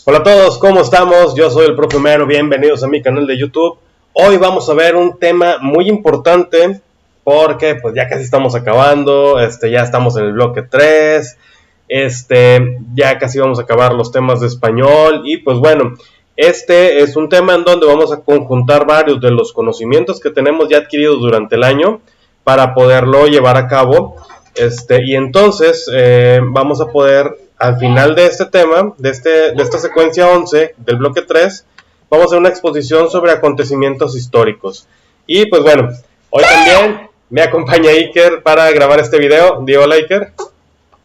Hola a todos, ¿cómo estamos? Yo soy el Profe Mero, bienvenidos a mi canal de YouTube. Hoy vamos a ver un tema muy importante porque pues ya casi estamos acabando, ya estamos en el bloque 3, ya casi vamos a acabar los temas de español y pues bueno, este es un tema en donde vamos a conjuntar varios de los conocimientos que tenemos ya adquiridos durante el año para poderlo llevar a cabo, y entonces vamos a poder al final de este tema, de esta secuencia 11 del bloque 3, vamos a hacer una exposición sobre acontecimientos históricos. Y pues bueno, hoy también me acompaña Iker para grabar este video. Di hola, Iker.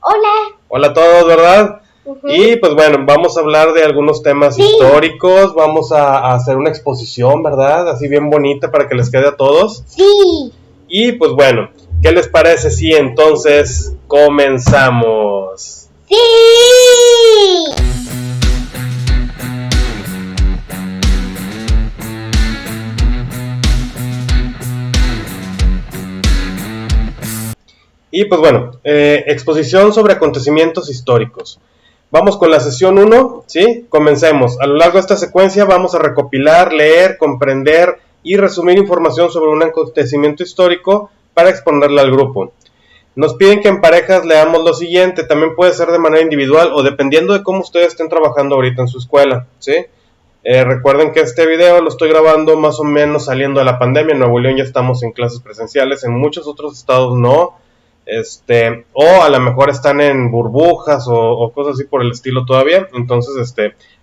Hola. Hola a todos, ¿verdad? Y pues bueno, vamos a hablar de algunos temas históricos, vamos a hacer una exposición, ¿verdad? Así bien bonita para que les quede a todos. Sí. Y pues bueno, ¿qué les parece si entonces comenzamos? ¡Sí! Y pues bueno, exposición sobre acontecimientos históricos. Vamos con la sesión 1, ¿sí? Comencemos. A lo largo de esta secuencia vamos a recopilar, leer, comprender y resumir información sobre un acontecimiento histórico para exponerla al grupo. Nos piden que en parejas leamos lo siguiente, también puede ser de manera individual o dependiendo de cómo ustedes estén trabajando ahorita en su escuela, ¿sí? Recuerden que este video lo estoy grabando más o menos saliendo de la pandemia. En Nuevo León ya estamos en clases presenciales, en muchos otros estados no, o a lo mejor están en burbujas o cosas así por el estilo todavía. Entonces,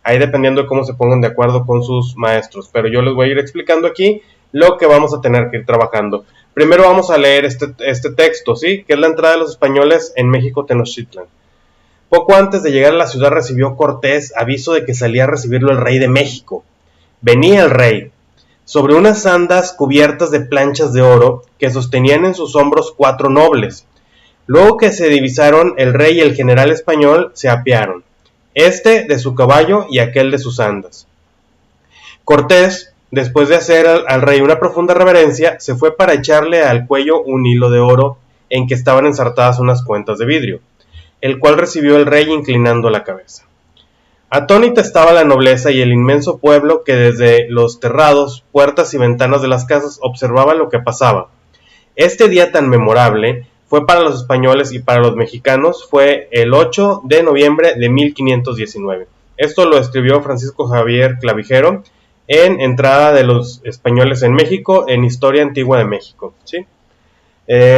ahí dependiendo de cómo se pongan de acuerdo con sus maestros, pero yo les voy a ir explicando aquí lo que vamos a tener que ir trabajando. Primero vamos a leer este texto, ¿sí? Que es la entrada de los españoles en México Tenochtitlan. Poco antes de llegar a la ciudad recibió Cortés aviso de que salía a recibirlo el rey de México. Venía el rey, sobre unas andas cubiertas de planchas de oro que sostenían en sus hombros 4 nobles. Luego que se divisaron, el rey y el general español se apearon, este de su caballo y aquel de sus andas. Cortés, después de hacer al rey una profunda reverencia, se fue para echarle al cuello un hilo de oro en que estaban ensartadas unas cuentas de vidrio, el cual recibió el rey inclinando la cabeza. Atónita estaba la nobleza y el inmenso pueblo que desde los terrados, puertas y ventanas de las casas observaba lo que pasaba. Este día tan memorable fue para los españoles y para los mexicanos, fue el 8 de noviembre de 1519. Esto lo escribió Francisco Javier Clavijero en Entrada de los Españoles en México, en Historia Antigua de México, ¿sí?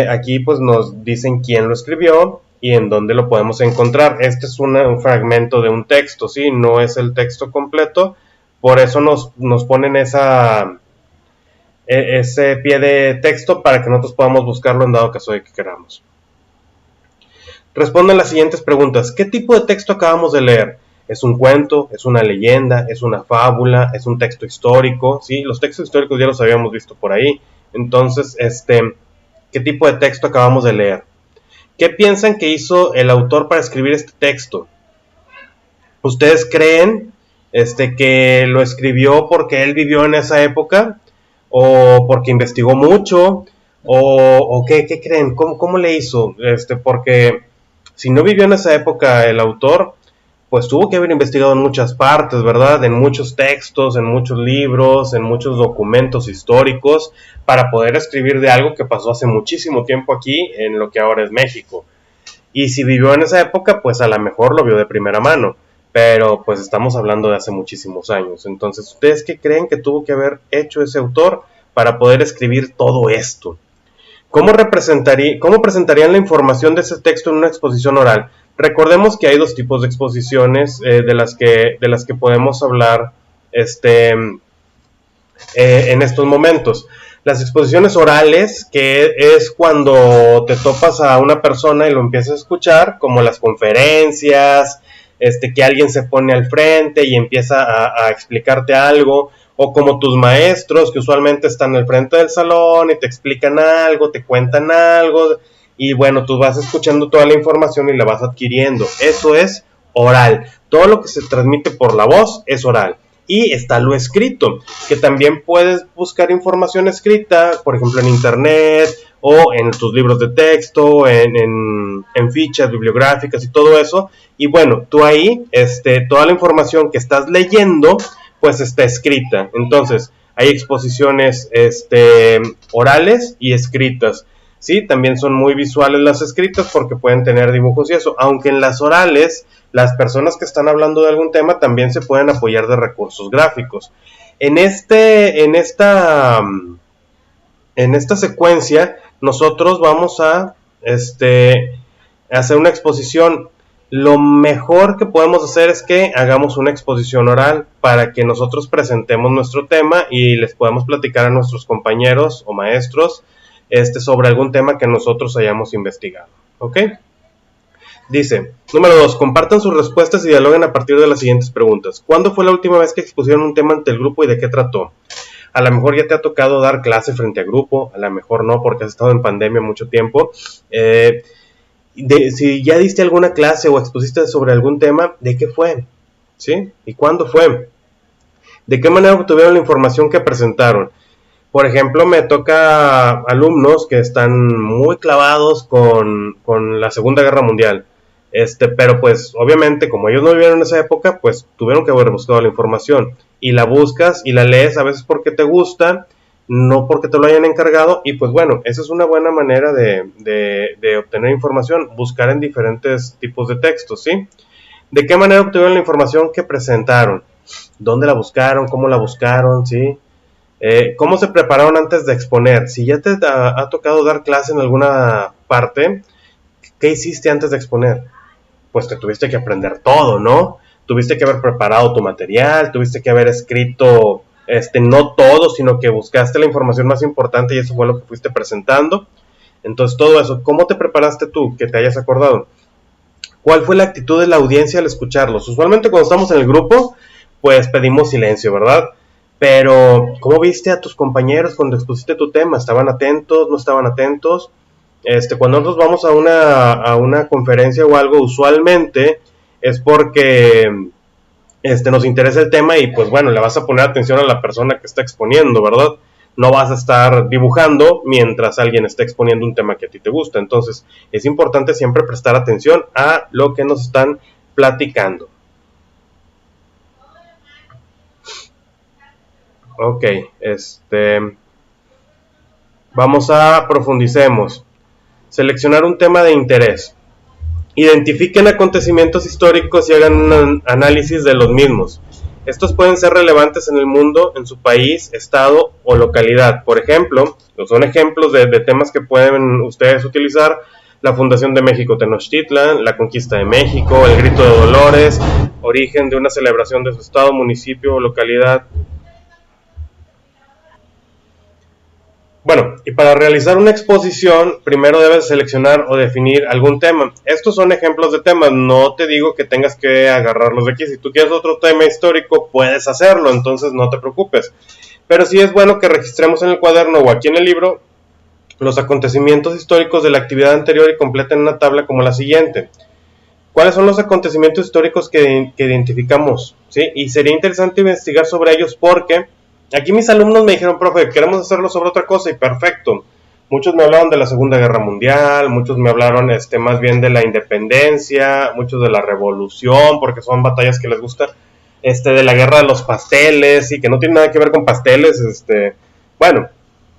Aquí pues nos dicen quién lo escribió y en dónde lo podemos encontrar. Este es un fragmento de un texto, ¿sí? No es el texto completo, por eso nos ponen ese pie de texto para que nosotros podamos buscarlo en dado caso de que queramos. Responden las siguientes preguntas. ¿Qué tipo de texto acabamos de leer? ¿Es un cuento? ¿Es una leyenda? ¿Es una fábula? ¿Es un texto histórico? ¿Sí? Los textos históricos ya los habíamos visto por ahí. Entonces, ¿qué tipo de texto acabamos de leer? ¿Qué piensan que hizo el autor para escribir este texto? ¿Ustedes creen que lo escribió porque él vivió en esa época? ¿O porque investigó mucho? ¿O qué creen? ¿Cómo le hizo? Porque si no vivió en esa época el autor, pues tuvo que haber investigado en muchas partes, ¿verdad? En muchos textos, en muchos libros, en muchos documentos históricos, para poder escribir de algo que pasó hace muchísimo tiempo aquí, en lo que ahora es México. Y si vivió en esa época, pues a lo mejor lo vio de primera mano, pero pues estamos hablando de hace muchísimos años. Entonces, ¿ustedes qué creen que tuvo que haber hecho ese autor para poder escribir todo esto? ¿Cómo presentarían la información de ese texto en una exposición oral? Recordemos que hay dos tipos de exposiciones de las que podemos hablar en estos momentos. Las exposiciones orales, que es cuando te topas a una persona y lo empiezas a escuchar, como las conferencias, que alguien se pone al frente y empieza a explicarte algo, o como tus maestros que usualmente están al frente del salón y te explican algo, te cuentan algo, y bueno, tú vas escuchando toda la información y la vas adquiriendo. Eso es oral. Todo lo que se transmite por la voz es oral. Y está lo escrito, que también puedes buscar información escrita, por ejemplo en internet, o en tus libros de texto, en fichas bibliográficas y todo eso. Y bueno, tú ahí, toda la información que estás leyendo, pues está escrita. Entonces, hay exposiciones orales y escritas. Sí, también son muy visuales las escritas porque pueden tener dibujos y eso, aunque en las orales las personas que están hablando de algún tema también se pueden apoyar de recursos gráficos. En esta secuencia nosotros vamos a hacer una exposición. Lo mejor que podemos hacer es que hagamos una exposición oral para que nosotros presentemos nuestro tema y les podamos platicar a nuestros compañeros o maestros sobre algún tema que nosotros hayamos investigado. ¿Ok? Dice, número 2, compartan sus respuestas y dialoguen a partir de las siguientes preguntas. ¿Cuándo fue la última vez que expusieron un tema ante el grupo y de qué trató? A lo mejor ya te ha tocado dar clase frente a grupo, a lo mejor no porque has estado en pandemia mucho tiempo. Si ya diste alguna clase o expusiste sobre algún tema, ¿de qué fue? ¿Sí? ¿Y cuándo fue? ¿De qué manera obtuvieron la información que presentaron? Por ejemplo, me toca alumnos que están muy clavados con la Segunda Guerra Mundial. Pero pues obviamente como ellos no vivieron en esa época, pues tuvieron que haber buscado la información. Y la buscas y la lees a veces porque te gusta, no porque te lo hayan encargado. Y pues bueno, esa es una buena manera de obtener información, buscar en diferentes tipos de textos, ¿sí? ¿De qué manera obtuvieron la información que presentaron? ¿Dónde la buscaron? ¿Cómo la buscaron? ¿Sí? ¿Cómo se prepararon antes de exponer? Si ya te ha tocado dar clase en alguna parte, ¿qué hiciste antes de exponer? Pues te tuviste que aprender todo, ¿no? Tuviste que haber preparado tu material, tuviste que haber escrito, no todo, sino que buscaste la información más importante y eso fue lo que fuiste presentando. Entonces todo eso, ¿cómo te preparaste tú? Que te hayas acordado. ¿Cuál fue la actitud de la audiencia al escucharlos? Usualmente cuando estamos en el grupo, pues pedimos silencio, ¿verdad? Pero, ¿cómo viste a tus compañeros cuando expusiste tu tema? ¿Estaban atentos? ¿No estaban atentos? Cuando nosotros vamos a una conferencia o algo, usualmente es porque nos interesa el tema y pues bueno, le vas a poner atención a la persona que está exponiendo, ¿verdad? No vas a estar dibujando mientras alguien está exponiendo un tema que a ti te gusta. Entonces, es importante siempre prestar atención a lo que nos están platicando. Ok, vamos a profundicemos. Seleccionar un tema de interés. Identifiquen acontecimientos históricos y hagan un análisis de los mismos. Estos pueden ser relevantes en el mundo, en su país, estado o localidad. Por ejemplo, son ejemplos de temas que pueden ustedes utilizar: la fundación de México Tenochtitlan, la conquista de México, el grito de Dolores, origen de una celebración de su estado, municipio o localidad. Bueno, y para realizar una exposición, primero debes seleccionar o definir algún tema. Estos son ejemplos de temas, no te digo que tengas que agarrarlos de aquí. Si tú quieres otro tema histórico, puedes hacerlo, entonces no te preocupes. Pero sí es bueno que registremos en el cuaderno o aquí en el libro los acontecimientos históricos de la actividad anterior y completen una tabla como la siguiente. ¿Cuáles son los acontecimientos históricos que identificamos? ¿Sí? Y sería interesante investigar sobre ellos porque aquí mis alumnos me dijeron, profe, queremos hacerlo sobre otra cosa, y perfecto. Muchos me hablaron de la Segunda Guerra Mundial, muchos me hablaron más bien de la independencia, muchos de la revolución, porque son batallas que les gustan, de la guerra de los pasteles, y que no tiene nada que ver con pasteles, bueno,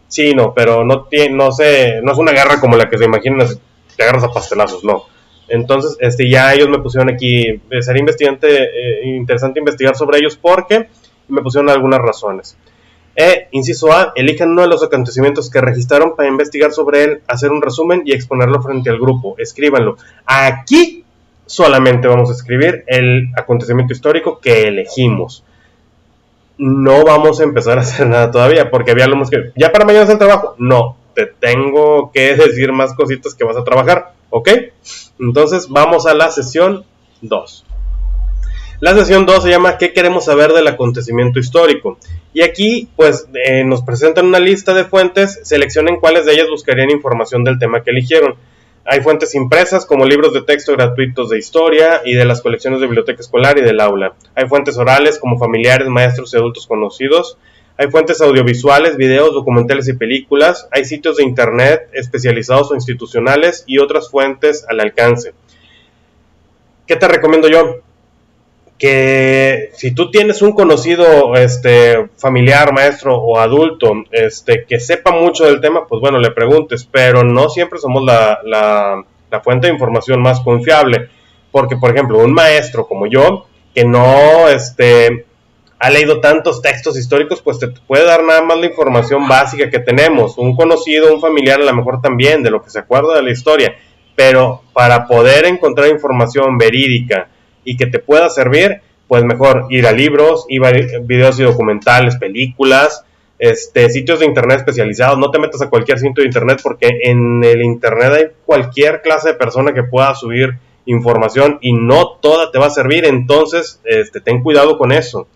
sí, no, pero no es una guerra como la que se imaginan, te agarras a pastelazos, no. Entonces, ya ellos me pusieron aquí, sería interesante investigar sobre ellos porque me pusieron algunas razones. Inciso A, elijan uno de los acontecimientos que registraron para investigar sobre él, hacer un resumen y exponerlo frente al grupo. Escríbanlo. Aquí solamente vamos a escribir el acontecimiento histórico que elegimos. No vamos a empezar a hacer nada todavía, porque había alumnos que, ¿ya para mañana es el trabajo? No, te tengo que decir más cositas que vas a trabajar, ¿ok? Entonces vamos a la sesión 2. La sesión 2 se llama ¿qué queremos saber del acontecimiento histórico? Y aquí pues nos presentan una lista de fuentes, seleccionen cuáles de ellas buscarían información del tema que eligieron. Hay fuentes impresas como libros de texto gratuitos de historia y de las colecciones de biblioteca escolar y del aula. Hay fuentes orales como familiares, maestros y adultos conocidos. Hay fuentes audiovisuales, videos, documentales y películas. Hay sitios de internet especializados o institucionales y otras fuentes al alcance. ¿Qué te recomiendo yo? Que si tú tienes un conocido familiar, maestro o adulto que sepa mucho del tema, pues bueno, le preguntes, pero no siempre somos la fuente de información más confiable, porque por ejemplo, un maestro como yo, que no ha leído tantos textos históricos, pues te puede dar nada más la información básica que tenemos. Un conocido, un familiar a lo mejor también, de lo que se acuerda de la historia, pero para poder encontrar información verídica y que te pueda servir, pues mejor ir a libros, ir a videos y documentales, películas, sitios de internet especializados. No te metas a cualquier sitio de internet, porque en el internet hay cualquier clase de persona que pueda subir información y no toda te va a servir. Entonces ten cuidado con eso.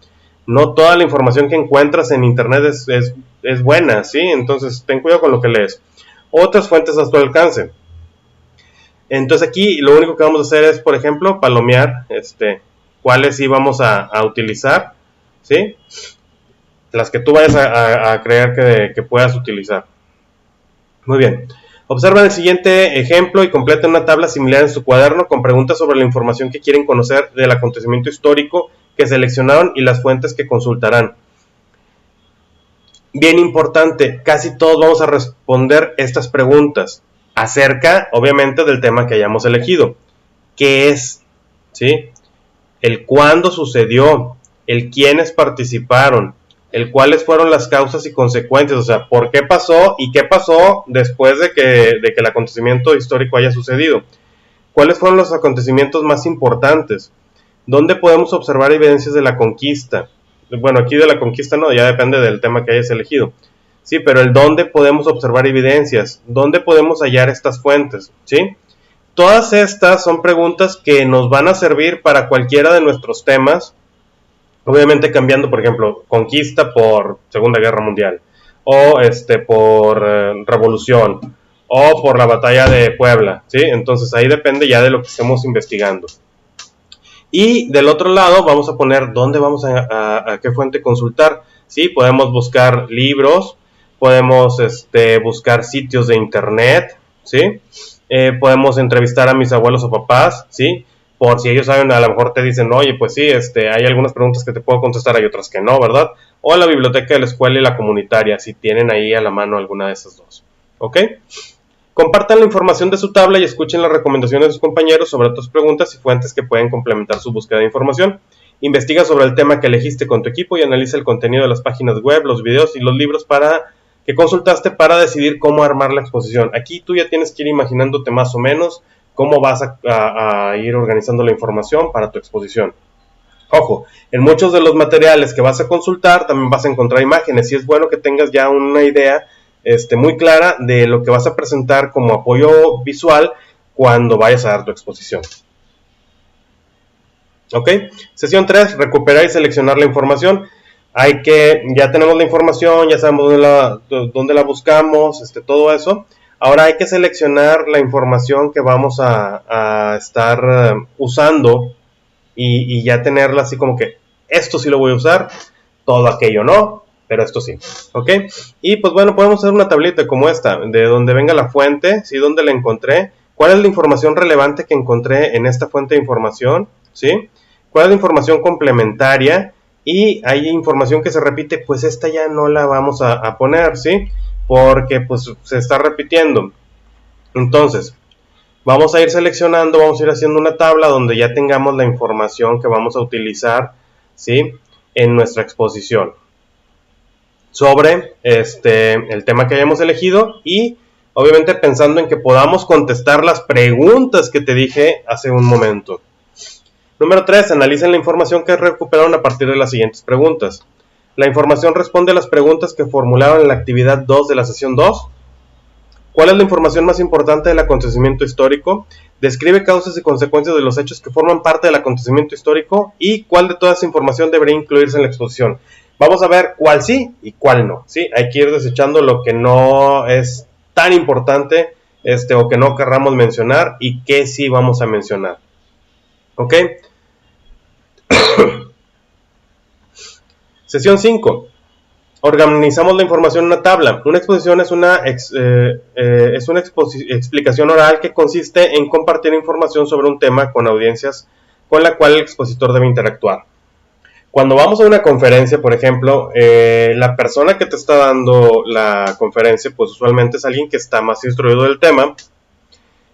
No toda la información que encuentras en internet es buena, ¿sí? Entonces ten cuidado con lo que lees. Otras fuentes a tu alcance. Entonces aquí lo único que vamos a hacer es, por ejemplo, palomear cuáles sí vamos a utilizar, ¿sí? Las que tú vayas a creer que puedas utilizar. Muy bien. Observa el siguiente ejemplo y completa una tabla similar en su cuaderno con preguntas sobre la información que quieren conocer del acontecimiento histórico que seleccionaron y las fuentes que consultarán. Bien importante, casi todos vamos a responder estas preguntas acerca, obviamente, del tema que hayamos elegido. ¿Qué es? ¿Sí? El cuándo sucedió, el quiénes participaron, el cuáles fueron las causas y consecuencias, o sea, por qué pasó y qué pasó después de que el acontecimiento histórico haya sucedido. ¿Cuáles fueron los acontecimientos más importantes? ¿Dónde podemos observar evidencias de la conquista? Bueno, aquí de la conquista no, ya depende del tema que hayas elegido. Sí, pero el dónde podemos observar evidencias, dónde podemos hallar estas fuentes, ¿sí? Todas estas son preguntas que nos van a servir para cualquiera de nuestros temas, obviamente cambiando, por ejemplo, conquista por Segunda Guerra Mundial, o por Revolución, o por la batalla de Puebla, ¿sí? Entonces ahí depende ya de lo que estemos investigando. Y del otro lado vamos a poner dónde vamos a qué fuente consultar, ¿sí? Podemos buscar libros, podemos buscar sitios de internet, ¿sí? Podemos entrevistar a mis abuelos o papás, ¿sí? Por si ellos saben, a lo mejor te dicen, oye, pues sí, hay algunas preguntas que te puedo contestar, hay otras que no, ¿verdad? O a la biblioteca de la escuela y la comunitaria, si tienen ahí a la mano alguna de esas dos, ¿ok? Compartan la información de su tabla y escuchen las recomendaciones de sus compañeros sobre otras preguntas y fuentes que pueden complementar su búsqueda de información. Investiga sobre el tema que elegiste con tu equipo y analiza el contenido de las páginas web, los videos y los libros que consultaste para decidir cómo armar la exposición. Aquí tú ya tienes que ir imaginándote más o menos cómo vas a ir organizando la información para tu exposición. Ojo, en muchos de los materiales que vas a consultar también vas a encontrar imágenes y es bueno que tengas ya una idea muy clara de lo que vas a presentar como apoyo visual cuando vayas a dar tu exposición. ¿Ok? Sesión 3, recuperar y seleccionar la información. Ya tenemos la información, ya sabemos dónde la buscamos, todo eso. Ahora hay que seleccionar la información que vamos a estar usando y ya tenerla así como que esto sí lo voy a usar, todo aquello no, pero esto sí, ¿ok? Y pues bueno, podemos hacer una tablita como esta, de donde venga la fuente, ¿sí? Donde la encontré, cuál es la información relevante que encontré en esta fuente de información, ¿sí? Cuál es la información complementaria y hay información que se repite, pues esta ya no la vamos a poner, ¿sí? Porque pues se está repitiendo. Entonces, vamos a ir seleccionando, vamos a ir haciendo una tabla donde ya tengamos la información que vamos a utilizar, ¿sí? En nuestra exposición sobre el tema que hayamos elegido y obviamente pensando en que podamos contestar las preguntas que te dije hace un momento. Número 3. Analicen la información que recuperaron a partir de las siguientes preguntas. La información responde a las preguntas que formularon en la actividad 2 de la sesión 2. ¿Cuál es la información más importante del acontecimiento histórico? Describe causas y consecuencias de los hechos que forman parte del acontecimiento histórico y cuál de toda esa información debería incluirse en la exposición. Vamos a ver cuál sí y cuál no, ¿sí? Hay que ir desechando lo que no es tan importante o que no querramos mencionar y que sí vamos a mencionar. ¿Ok? Sesión 5. Organizamos la información en una tabla. Una exposición es una explicación oral que consiste en compartir información sobre un tema con audiencias con la cual el expositor debe interactuar. Cuando vamos a una conferencia, por ejemplo, la persona que te está dando la conferencia, pues usualmente es alguien que está más instruido del tema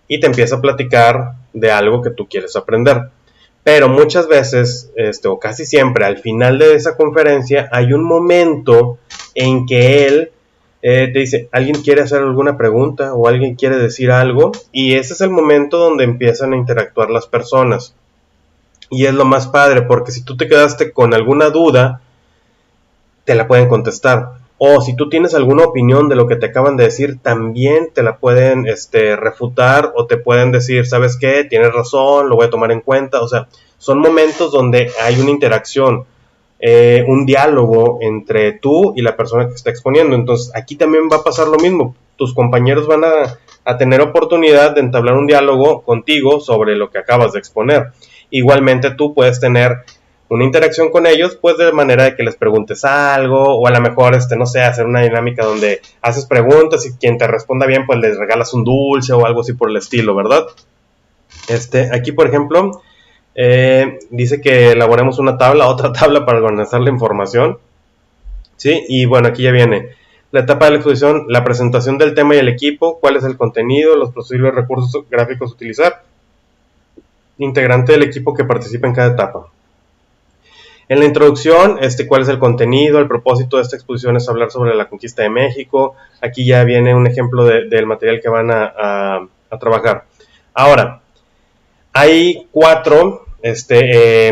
y te empieza a platicar de algo que tú quieres aprender. Pero muchas veces, o casi siempre, al final de esa conferencia hay un momento en que él te dice, ¿alguien quiere hacer alguna pregunta o alguien quiere decir algo? Y ese es el momento donde empiezan a interactuar las personas. Y es lo más padre, porque si tú te quedaste con alguna duda, te la pueden contestar. O si tú tienes alguna opinión de lo que te acaban de decir, también te la pueden refutar o te pueden decir, ¿sabes qué? Tienes razón, lo voy a tomar en cuenta. O sea, son momentos donde hay una interacción, un diálogo entre tú y la persona que está exponiendo. Entonces, aquí también va a pasar lo mismo. Tus compañeros van a tener oportunidad de entablar un diálogo contigo sobre lo que acabas de exponer. Igualmente tú puedes tener una interacción con ellos, pues de manera de que les preguntes algo, o a lo mejor, no sé, hacer una dinámica donde haces preguntas y quien te responda bien, pues les regalas un dulce o algo así por el estilo, ¿verdad? Aquí, por ejemplo, dice que elaboremos una tabla, otra tabla para organizar la información, ¿sí? Y bueno, aquí ya viene la etapa de la exposición, la presentación del tema y el equipo, cuál es el contenido, los posibles recursos gráficos a utilizar, integrante del equipo que participa en cada etapa. En la introducción, cuál es el contenido, el propósito de esta exposición es hablar sobre la conquista de México. Aquí ya viene un ejemplo del material que van a trabajar. Ahora, hay 4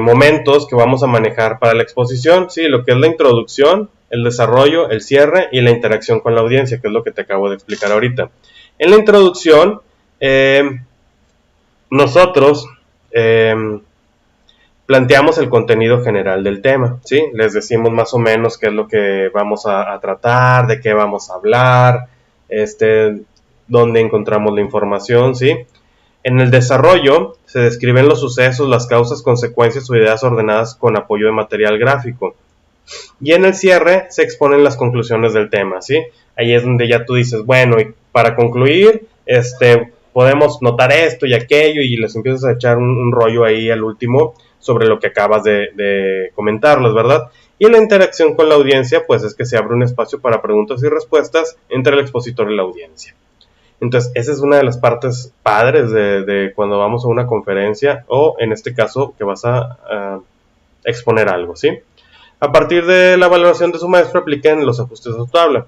momentos que vamos a manejar para la exposición, ¿sí? Lo que es la introducción, el desarrollo, el cierre y la interacción con la audiencia, que es lo que te acabo de explicar ahorita. En la introducción, nosotros planteamos el contenido general del tema, ¿sí? Les decimos más o menos qué es lo que vamos a tratar, de qué vamos a hablar, dónde encontramos la información, ¿sí? En el desarrollo se describen los sucesos, las causas, consecuencias o ideas ordenadas con apoyo de material gráfico. Y en el cierre se exponen las conclusiones del tema, ¿sí? Ahí es donde ya tú dices, bueno, y para concluir, podemos notar esto y aquello, y les empiezas a echar un rollo ahí al último sobre lo que acabas de comentarles, ¿verdad? Y la interacción con la audiencia, pues es que se abre un espacio para preguntas y respuestas entre el expositor y la audiencia. Entonces, esa es una de las partes padres de cuando vamos a una conferencia o, en este caso, que vas a exponer algo, ¿sí? A partir de la valoración de su maestro, apliquen los ajustes a su tabla.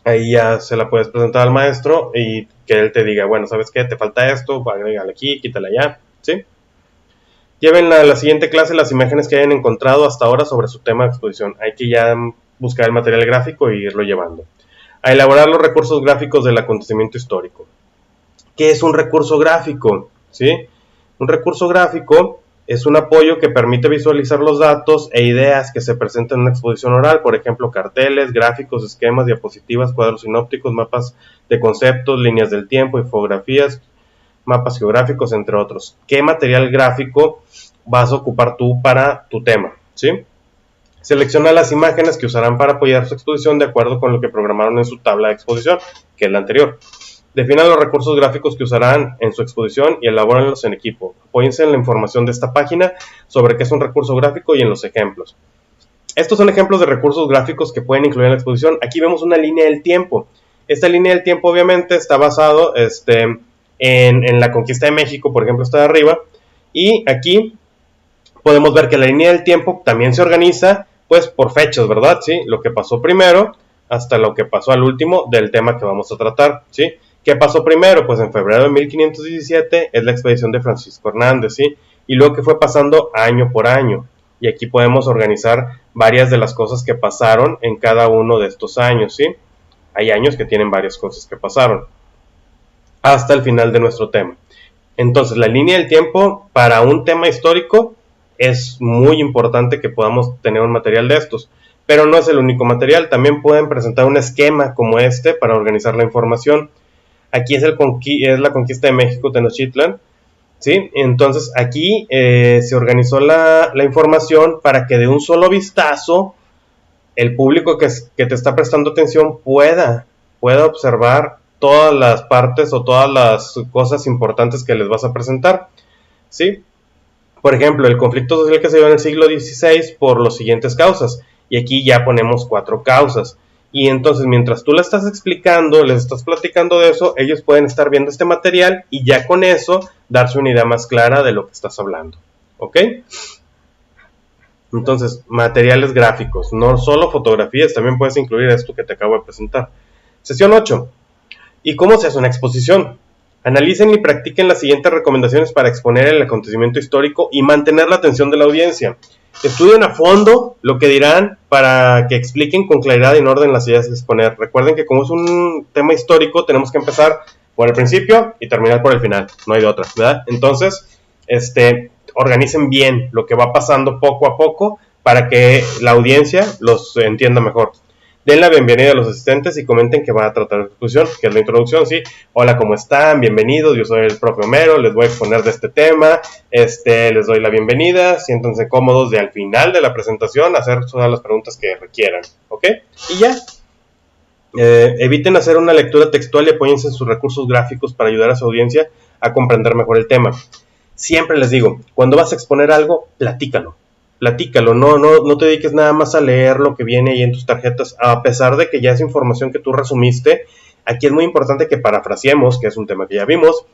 Ahí ya se la puedes presentar al maestro y que él te diga, bueno, ¿sabes qué? Te falta esto, agrégale aquí, quítale allá, ¿sí? Lleven a la siguiente clase las imágenes que hayan encontrado hasta ahora sobre su tema de exposición. Hay que ya buscar el material gráfico e irlo llevando. A elaborar los recursos gráficos del acontecimiento histórico. ¿Qué es un recurso gráfico? ¿Sí? Un recurso gráfico es un apoyo que permite visualizar los datos e ideas que se presentan en una exposición oral, por ejemplo, carteles, gráficos, esquemas, diapositivas, cuadros sinópticos, mapas de conceptos, líneas del tiempo, infografías, mapas geográficos, entre otros. ¿Qué material gráfico vas a ocupar tú para tu tema? ¿Sí? Selecciona las imágenes que usarán para apoyar su exposición de acuerdo con lo que programaron en su tabla de exposición, que es la anterior. Definan los recursos gráficos que usarán en su exposición y elabórenlos en equipo. Apóyense en la información de esta página sobre qué es un recurso gráfico y en los ejemplos. Estos son ejemplos de recursos gráficos que pueden incluir en la exposición. Aquí vemos una línea del tiempo. Esta línea del tiempo obviamente está basado en la conquista de México, por ejemplo, está de arriba. Y aquí podemos ver que la línea del tiempo también se organiza pues por fechas, ¿verdad? ¿Sí? Lo que pasó primero hasta lo que pasó al último del tema que vamos a tratar, ¿sí? ¿Qué pasó primero? Pues en febrero de 1517 es la expedición de Francisco Hernández, ¿sí? Y luego que fue pasando año por año. Y aquí podemos organizar varias de las cosas que pasaron en cada uno de estos años, ¿sí? Hay años que tienen varias cosas que pasaron. Hasta el final de nuestro tema. Entonces, la línea del tiempo para un tema histórico es muy importante que podamos tener un material de estos. Pero no es el único material. También pueden presentar un esquema como este para organizar la información. Aquí es la conquista de México, Tenochtitlan, ¿sí? Entonces aquí se organizó la información para que de un solo vistazo el público que te está prestando atención pueda observar todas las partes o todas las cosas importantes que les vas a presentar, ¿sí? Por ejemplo, el conflicto social que se dio en el siglo XVI por las siguientes causas, y aquí ya ponemos 4 causas, y entonces mientras tú le estás explicando, les estás platicando de eso, ellos pueden estar viendo este material y ya con eso darse una idea más clara de lo que estás hablando, ¿ok? Entonces, materiales gráficos, no solo fotografías, también puedes incluir esto que te acabo de presentar. Sesión 8. ¿Y cómo se hace una exposición? Analicen y practiquen las siguientes recomendaciones para exponer el acontecimiento histórico y mantener la atención de la audiencia. Estudien a fondo lo que dirán para que expliquen con claridad y en orden las ideas que exponer. Recuerden que como es un tema histórico, tenemos que empezar por el principio y terminar por el final. No hay de otra, ¿verdad? Entonces, organicen bien lo que va pasando poco a poco para que la audiencia los entienda mejor. Den la bienvenida a los asistentes y comenten que van a tratar la exposición, que es la introducción, ¿sí? Hola, ¿cómo están? Bienvenidos, yo soy el profe Homero, les voy a exponer de este tema, les doy la bienvenida, siéntanse cómodos de al final de la presentación hacer todas las preguntas que requieran, ¿ok? Y ya. Eviten hacer una lectura textual y apóyense en sus recursos gráficos para ayudar a su audiencia a comprender mejor el tema. Siempre les digo, cuando vas a exponer algo, platícalo, no te dediques nada más a leer lo que viene ahí en tus tarjetas, a pesar de que ya es información que tú resumiste. Aquí es muy importante que parafraseemos, que es un tema que ya vimos,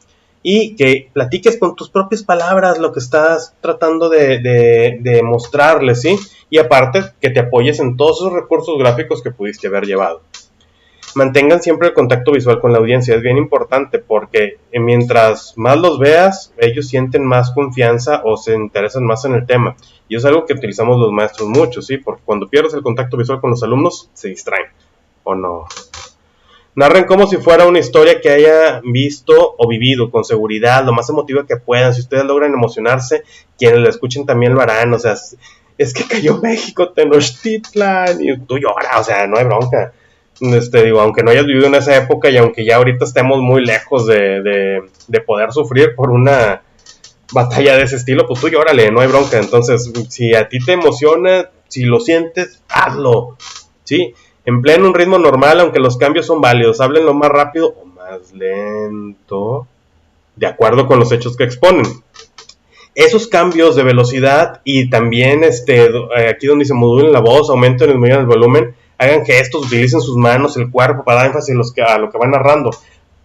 y que platiques con tus propias palabras lo que estás tratando de mostrarles, ¿sí? Y aparte, que te apoyes en todos esos recursos gráficos que pudiste haber llevado. Mantengan siempre el contacto visual con la audiencia, es bien importante porque mientras más los veas, ellos sienten más confianza o se interesan más en el tema. Y es algo que utilizamos los maestros mucho, ¿sí? Porque cuando pierdes el contacto visual con los alumnos, se distraen, ¿o no? Narren como si fuera una historia que haya visto o vivido, con seguridad, lo más emotiva que puedan. Si ustedes logran emocionarse, quienes la escuchen también lo harán, o sea, es que cayó México, Tenochtitlan, y tú lloras, o sea, no hay bronca. Aunque no hayas vivido en esa época y aunque ya ahorita estemos muy lejos de poder sufrir por una batalla de ese estilo, pues tú llórale, no hay bronca. Entonces, si a ti te emociona, si lo sientes, hazlo, ¿sí? Empleen un ritmo normal, aunque los cambios son válidos. Háblenlo más rápido o más lento, de acuerdo con los hechos que exponen. Esos cambios de velocidad y también aquí donde se modulen la voz, aumenten el volumen, hagan gestos, utilicen sus manos, el cuerpo para dar énfasis a lo que van narrando.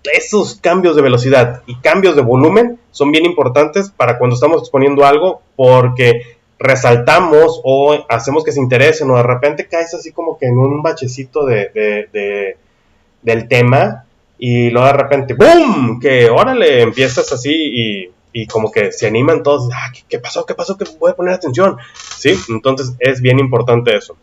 Esos cambios de velocidad y cambios de volumen son bien importantes para cuando estamos exponiendo algo, porque resaltamos o hacemos que se interesen, o de repente caes así como que en un bachecito del tema y luego de repente ¡boom! Que órale, empiezas así y como que se animan todos. ¿Qué pasó? Que voy a poner atención, ¿sí? Entonces es bien importante eso.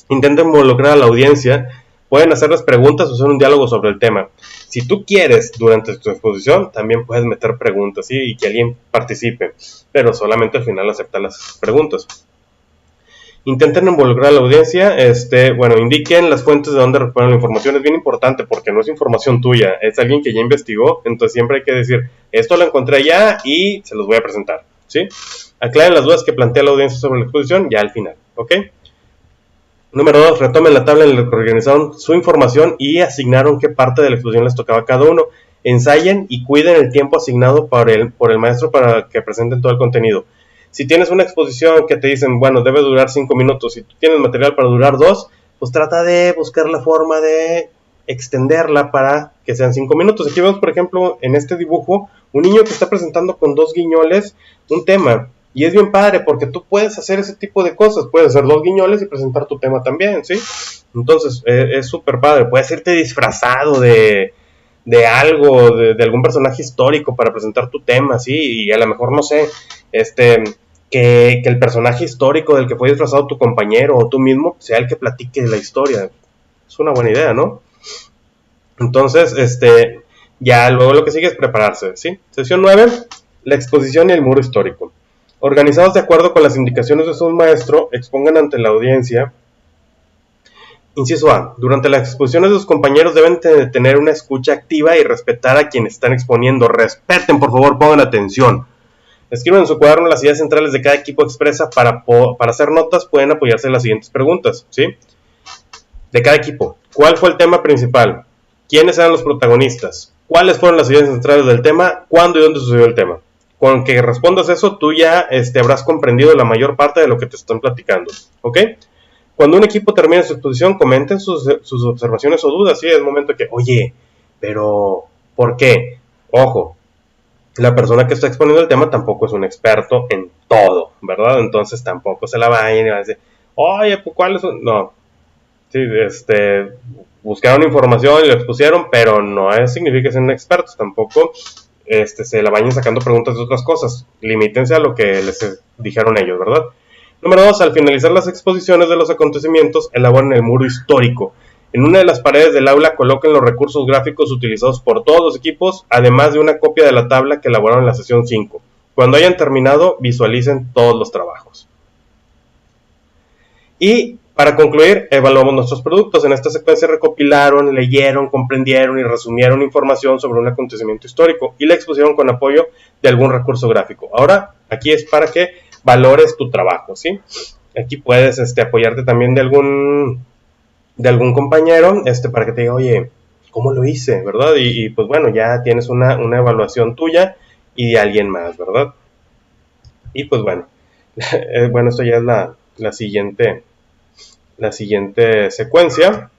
Intenten involucrar a la audiencia, pueden hacerles preguntas o hacer un diálogo sobre el tema. Si tú quieres, durante tu exposición, también puedes meter preguntas, ¿sí? Y que alguien participe, pero solamente al final acepta las preguntas. Intenten involucrar a la audiencia, indiquen las fuentes de donde reponen la información. Es bien importante porque no es información tuya, es alguien que ya investigó, entonces siempre hay que decir, esto lo encontré allá y se los voy a presentar, ¿sí? Aclaren las dudas que plantea la audiencia sobre la exposición ya al final, ¿ok? Número 2, retomen la tabla en la que organizaron su información y asignaron qué parte de la exposición les tocaba a cada uno. Ensayen y cuiden el tiempo asignado por el maestro para que presenten todo el contenido. Si tienes una exposición que te dicen, bueno, debe durar 5 minutos, si tú tienes material para durar 2, pues trata de buscar la forma de extenderla para que sean 5 minutos. Aquí vemos, por ejemplo, en este dibujo, un niño que está presentando con 2 guiñoles un tema. Y es bien padre porque tú puedes hacer ese tipo de cosas, puedes hacer 2 guiñoles y presentar tu tema también, ¿sí? Entonces, es súper padre. Puedes irte disfrazado de algo, de algún personaje histórico para presentar tu tema, ¿sí? Y a lo mejor, no sé, que el personaje histórico del que fue disfrazado tu compañero o tú mismo sea el que platique la historia. Es una buena idea, ¿no? Entonces, ya luego lo que sigue es prepararse, ¿sí? Sesión 9, la exposición y el muro histórico. Organizados de acuerdo con las indicaciones de su maestro, expongan ante la audiencia. Inciso A. Durante las exposiciones de sus compañeros deben tener una escucha activa y respetar a quienes están exponiendo. Respeten, por favor, pongan atención. Escriban en su cuaderno las ideas centrales de cada equipo expresa. Para hacer notas pueden apoyarse en las siguientes preguntas, ¿sí? de cada equipo. ¿Cuál fue el tema principal? ¿Quiénes eran los protagonistas? ¿Cuáles fueron las ideas centrales del tema? ¿Cuándo y dónde sucedió el tema? Con que respondas eso, tú ya habrás comprendido la mayor parte de lo que te están platicando, ¿ok? Cuando un equipo termine su exposición, comenten sus observaciones o dudas, ¿sí? Es momento que, oye, pero ¿por qué? Ojo, la persona que está exponiendo el tema tampoco es un experto en todo, ¿verdad? Entonces tampoco se la vayan y van a decir, oye, pues ¿cuáles son? No, sí, buscaron información y lo expusieron, pero no significa que sean expertos, tampoco se la vayan sacando preguntas de otras cosas. Limítense a lo que les dijeron ellos, ¿verdad? Número 2. Al finalizar las exposiciones de los acontecimientos, elaboren el muro histórico. En una de las paredes del aula coloquen los recursos gráficos utilizados por todos los equipos, además de una copia de la tabla que elaboraron en la sesión 5. Cuando hayan terminado, visualicen todos los trabajos. Y para concluir, evaluamos nuestros productos. En esta secuencia recopilaron, leyeron, comprendieron y resumieron información sobre un acontecimiento histórico y la expusieron con apoyo de algún recurso gráfico. Ahora, aquí es para que valores tu trabajo, ¿sí? Aquí puedes apoyarte también de algún compañero para que te diga, oye, ¿cómo lo hice? ¿Verdad? Y pues bueno, ya tienes una evaluación tuya y de alguien más, ¿verdad? Y pues bueno, bueno, esto ya es la siguiente secuencia.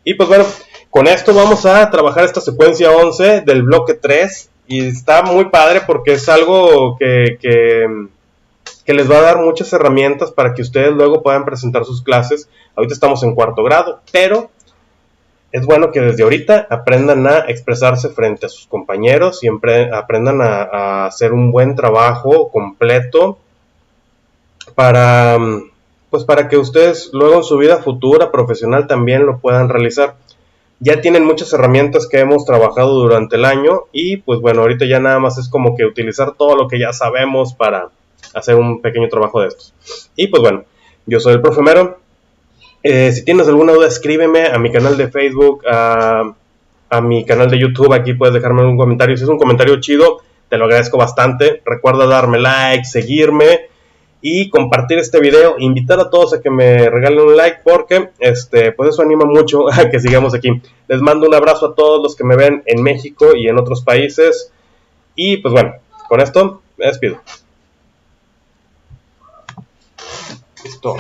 Y pues bueno, con esto vamos a trabajar esta secuencia 11 del bloque 3 y está muy padre porque es algo que les va a dar muchas herramientas para que ustedes luego puedan presentar sus clases. Ahorita estamos en 4º grado, pero es bueno que desde ahorita aprendan a expresarse frente a sus compañeros y aprendan a hacer un buen trabajo completo para que ustedes luego en su vida futura profesional también lo puedan realizar. Ya tienen muchas herramientas que hemos trabajado durante el año y pues bueno, ahorita ya nada más es como que utilizar todo lo que ya sabemos para hacer un pequeño trabajo de estos. Y pues bueno, yo soy el Profe Mero. Si tienes alguna duda, escríbeme a mi canal de Facebook, a mi canal de YouTube. Aquí puedes dejarme un comentario. Si es un comentario chido, te lo agradezco bastante. Recuerda darme like, seguirme y compartir este video. Invitar a todos a que me regalen un like porque pues eso anima mucho a que sigamos aquí. Les mando un abrazo a todos los que me ven en México y en otros países. Y pues bueno, con esto me despido. Listo.